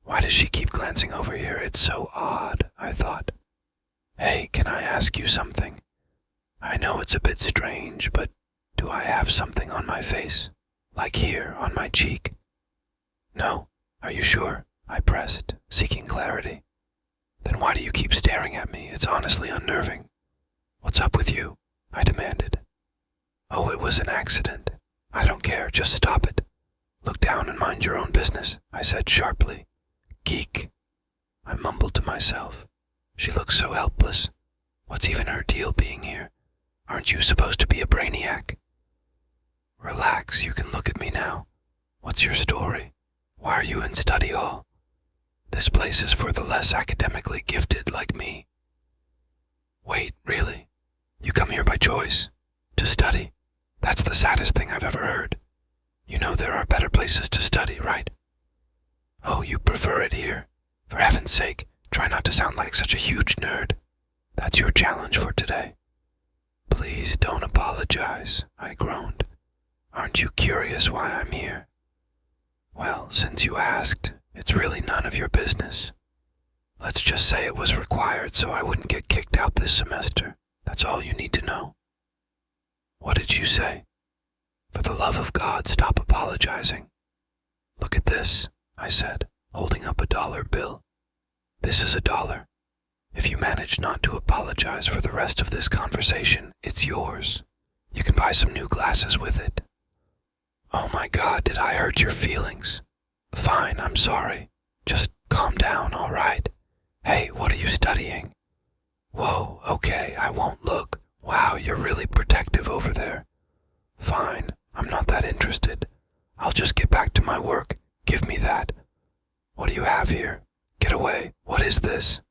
Why does she keep glancing over here? It's so odd, I thought. Hey, can I ask you something? I know it's a bit strange, but do I have something on my face? Like here, on my cheek? No? Are you sure? I pressed, seeking clarity. Then why do you keep staring at me? It's honestly unnerving. What's up with you? I demanded. Oh, it was an accident. I don't care, just stop it. Look down and mind your own business, I said sharply. Geek. I mumbled to myself. She looks so helpless. What's even her deal being here? Aren't you supposed to be a brainiac? Relax, you can look at me now. What's your story? Why are you in study hall? This place is for the less academically gifted like me. Wait, really? You come here by choice? To study? That's the saddest thing I've ever heard. You know there are better places to study, right? Oh, you prefer it here? For heaven's sake, try not to sound like such a huge nerd. That's your challenge for today. Please don't apologize, I groaned. Aren't you curious why I'm here? Well, since you asked, it's really none of your business. Let's just say it was required so I wouldn't get kicked out this semester. That's all you need to know. What did you say? For the love of God, stop apologizing. Look at this, I said, holding up a dollar bill. This is $1. If you manage not to apologize for the rest of this conversation, it's yours. You can buy some new glasses with it. Oh my God, did I hurt your feelings? Fine, I'm sorry. Just calm down, all right? Hey, what are you studying? Whoa, okay, I won't look. Wow, you're really protective over there. Fine, I'm not that interested. I'll just get back to my work. Give me that. What do you have here? Get away. What is this?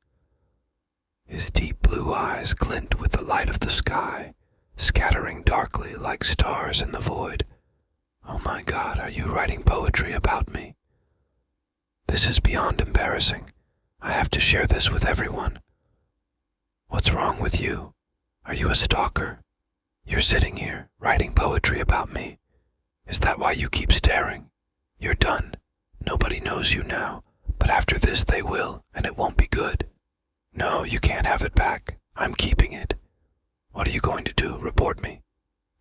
His deep blue eyes glint with the light of the sky, scattering darkly like stars in the void. Oh my God, are you writing poetry about me? This is beyond embarrassing. I have to share this with everyone. What's wrong with you? Are you a stalker? You're sitting here, writing poetry about me. Is that why you keep staring? You're done. Nobody knows you now, but after this they will, and it won't be good. No, you can't have it back. I'm keeping it. What are you going to do? Report me?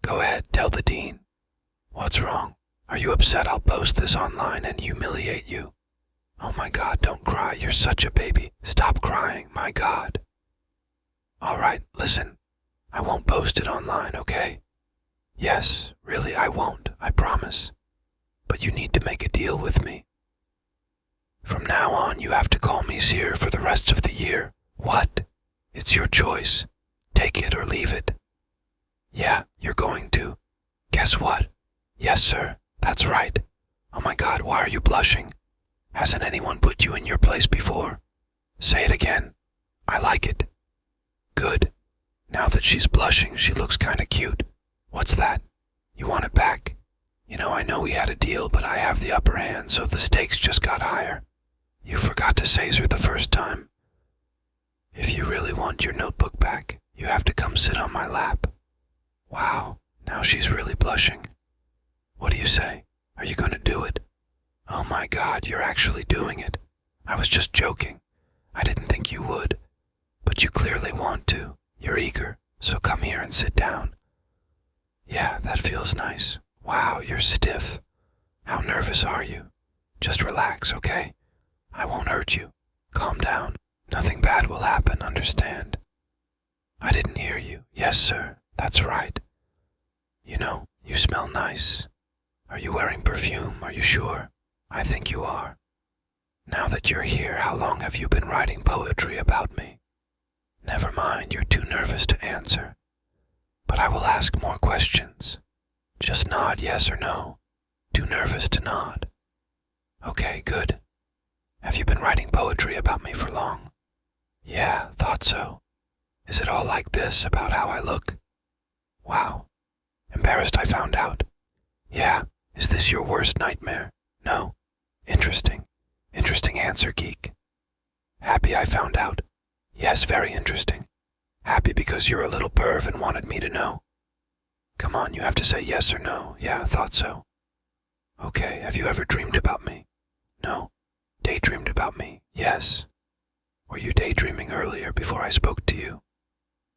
Go ahead, tell the dean. What's wrong? Are you upset I'll post this online and humiliate you? Oh my God, don't cry. You're such a baby. Stop crying, my God. All right, listen. I won't post it online, okay? Yes, really, I won't, I promise. But you need to make a deal with me. From now on, you have to call me Sir for the rest of the year. What? It's your choice. Take it or leave it. Yeah, you're going to. Guess what? Yes, sir, that's right. Oh my God, why are you blushing? Hasn't anyone put you in your place before? Say it again. I like it. Good. Now that she's blushing, she looks kinda cute. What's that? You want it back? You know, I know we had a deal, but I have the upper hand, so the stakes just got higher. You forgot to say her the first time. If you really want your notebook back, you have to come sit on my lap. Wow, now she's really blushing. What do you say? Are you going to do it? Oh my God, you're actually doing it. I was just joking. I didn't think you would. But you clearly want to. You're eager, so come here and sit down. Yeah, that feels nice. Wow, you're stiff. How nervous are you? Just relax, okay? I won't hurt you. Calm down. Nothing bad will happen, understand? I didn't hear you. Yes, sir. That's right. You know, you smell nice. Are you wearing perfume? Are you sure? I think you are. Now that you're here, how long have you been writing poetry about me? Never mind, you're too nervous to answer. But I will ask more questions. Just nod yes or no. Too nervous to nod. Okay, good. Have you been writing poetry about me for long? Yeah, thought so. Is it all like this, about how I look? Wow. Embarrassed I found out. Yeah, is this your worst nightmare? No. Interesting. Interesting answer, geek. Happy I found out. Yes, very interesting. Happy because you're a little perv and wanted me to know. Come on, you have to say yes or no. Yeah, thought so. Okay, have you ever dreamed about me? No. Daydreamed about me, yes. Were you daydreaming earlier before I spoke to you?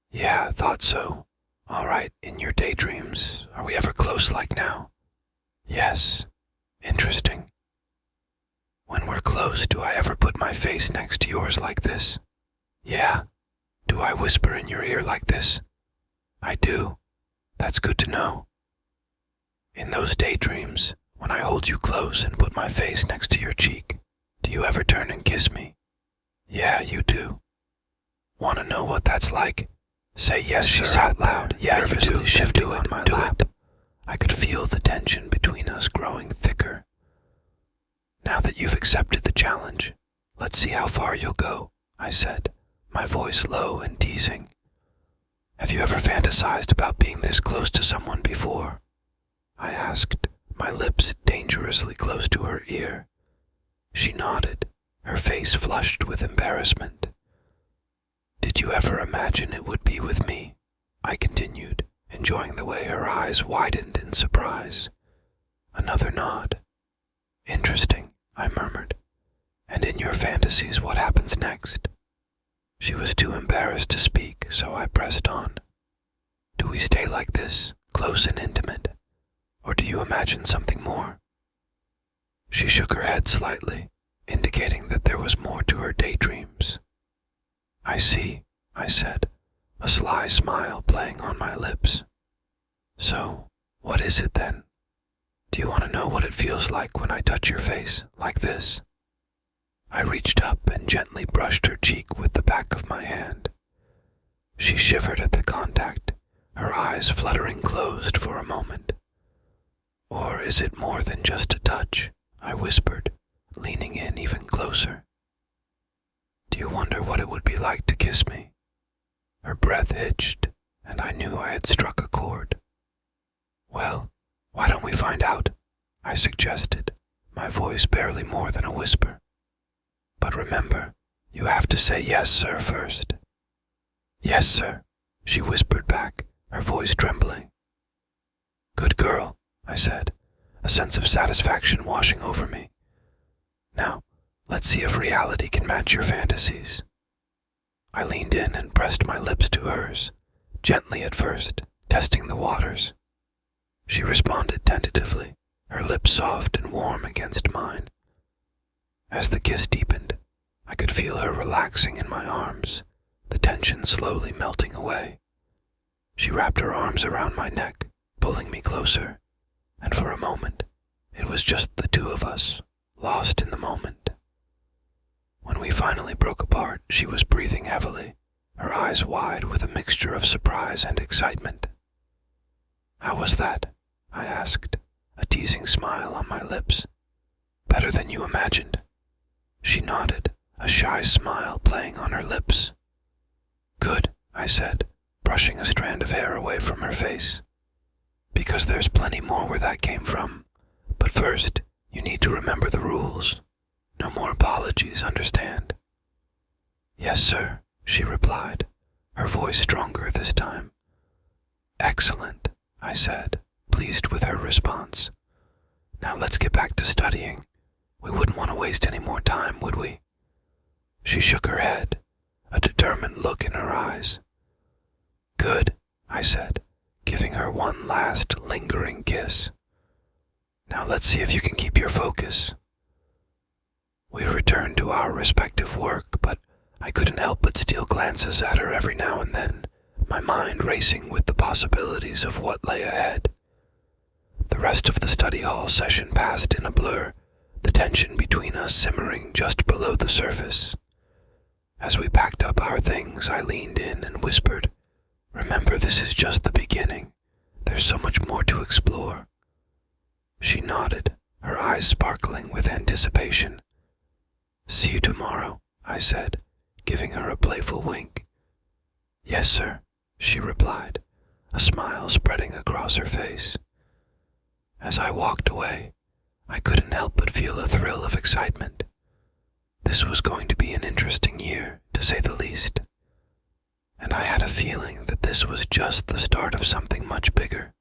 Yeah, thought so. All right, in your daydreams, are we ever close like now? Yes. Interesting. When we're close, do I ever put my face next to yours like this? Yeah. Do I whisper in your ear like this? I do. That's good to know. In those daydreams, when I hold you close and put my face next to your cheek, do you ever turn and kiss me? Yeah, you do. Want to know what that's like? Say yes, sir, out loud. Yeah, nervously shifting on my lap. I could feel the tension between us growing thicker. Now that you've accepted the challenge, let's see how far you'll go, I said, my voice low and teasing. Have you ever fantasized about being this close to someone before? I asked, my lips dangerously close to her ear. She nodded, her face flushed with embarrassment. Did you ever imagine it would be with me? I continued, enjoying the way her eyes widened in surprise. Another nod. Interesting, I murmured. And in your fantasies, what happens next? She was too embarrassed to speak, so I pressed on. Do we stay like this, close and intimate? Or do you imagine something more? She shook her head slightly, indicating that there was more to her daydreams. I see, I said, a sly smile playing on my lips. So, what is it then? Do you want to know what it feels like when I touch your face, like this? I reached up and gently brushed her cheek with the back of my hand. She shivered at the contact, her eyes fluttering closed for a moment. Or is it more than just a touch? I whispered, leaning in even closer. Do you wonder what it would be like to kiss me? Her breath hitched, and I knew I had struck a chord. Well, why don't we find out? I suggested, my voice barely more than a whisper. But remember, you have to say yes, sir, first. Yes, sir, she whispered back, her voice trembling. Good girl, I said, a sense of satisfaction washing over me. Now, let's see if reality can match your fantasies. I leaned in and pressed my lips to hers, gently at first, testing the waters. She responded tentatively, her lips soft and warm against mine. As the kiss deepened, I could feel her relaxing in my arms, the tension slowly melting away. She wrapped her arms around my neck, pulling me closer, and for a moment, it was just the two of us, lost in the moment. When we finally broke apart, she was breathing heavily, her eyes wide with a mixture of surprise and excitement. How was that? I asked, a teasing smile on my lips. Better than you imagined. She nodded, a shy smile playing on her lips. Good, I said, brushing a strand of hair away from her face. Because there's plenty more where that came from. But first, you need to remember the rules. No more apologies, understand? Yes, sir, she replied, her voice stronger this time. Excellent, I said, pleased with her response. Now let's get back to studying. We wouldn't want to waste any more time, would we? She shook her head, a determined look in her eyes. Good, I said, giving her one last lingering kiss. Now let's see if you can keep your focus. We returned to our respective work, but I couldn't help but steal glances at her every now and then, my mind racing with the possibilities of what lay ahead. The rest of the study hall session passed in a blur, the tension between us simmering just below the surface. As we packed up our things, I leaned in and whispered, Remember, this is just the beginning. There's so much more to explore. She nodded, her eyes sparkling with anticipation. See you tomorrow, I said, giving her a playful wink. Yes, sir, she replied, a smile spreading across her face. As I walked away, I couldn't help but feel a thrill of excitement. This was going to be an interesting year, to say the least. And I had a feeling that this was just the start of something much bigger.